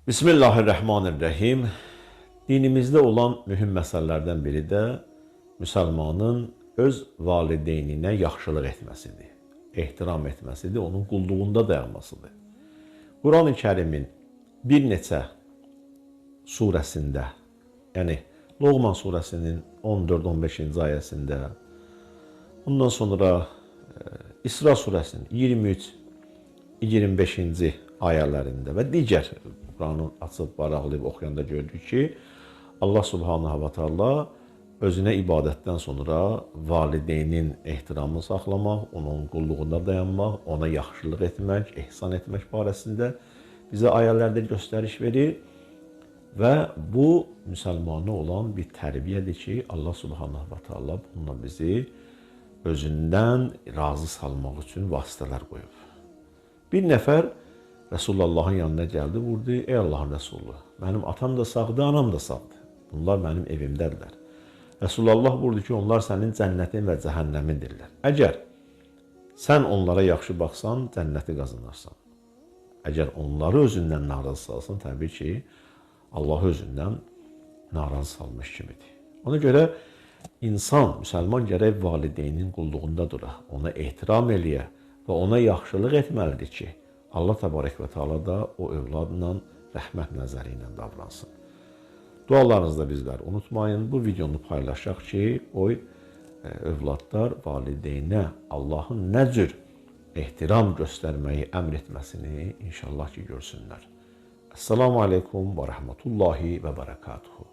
Bismillahirrahmanirrahim. Dinimizdə olan mühüm məsələlərdən biri də müsəlmanın öz valideyninə yaxşılıq etməsidir, ehtiram etməsidir, onun qulluğunda dayanmasıdır. Quran-ı Kərimin bir neçə surəsində, yəni Loğman surəsinin 14-15-ci ayəsində, ondan sonra İsra surəsinin 23-25-ci ayələrində və digər Quranı açıb varaqlayıb oxuyanda görürük ki, Allah Subhanahu wa Taala özünə ibadətdən sonra valideynin ehtiramını saxlamaq, onun qulluğunda dayanmaq, ona yaxşılıq etmək, ehsan etmək barəsində bizə ayələrdə göstəriş verir və bu müsəlmana olan bir tərbiyədir ki, Allah Subhanahu wa Taala bununla bizi özündən razı salmaq üçün vasitələr qoyub. Bir nəfər Resulullahın yanına gəldi, vurdu, ey Allahın Resulü, mənim atam da sağdır, anam da sağdır. Bunlar mənim evimdədirlər. Resulullah vurdu ki, onlar sənin cənnətin və cəhənnəmindirlər. Əgər sən onlara yaxşı baxsan, cənnəti qazanarsan. Əgər onları özündən narazı salsan, təbii ki, Allah özündən narazı salmış kimidir. Ona görə insan, müsəlman gərək valideynin qulluğunda dura, ona ehtiram eləyə və ona yaxşılıq etməlidir ki, Allah təbarək və Teala da o övladla rəhmət nəzəri ilə davransın. Dualarınızda bizləri unutmayın. Bu videonu paylaşaq ki, övladlar valideynə Allahın nə cür ehtiram göstərməyi əmr etməsini inşallah ki, görsünlər. Esselamu aleykum və rəhmətullahi və bərəkatuhu.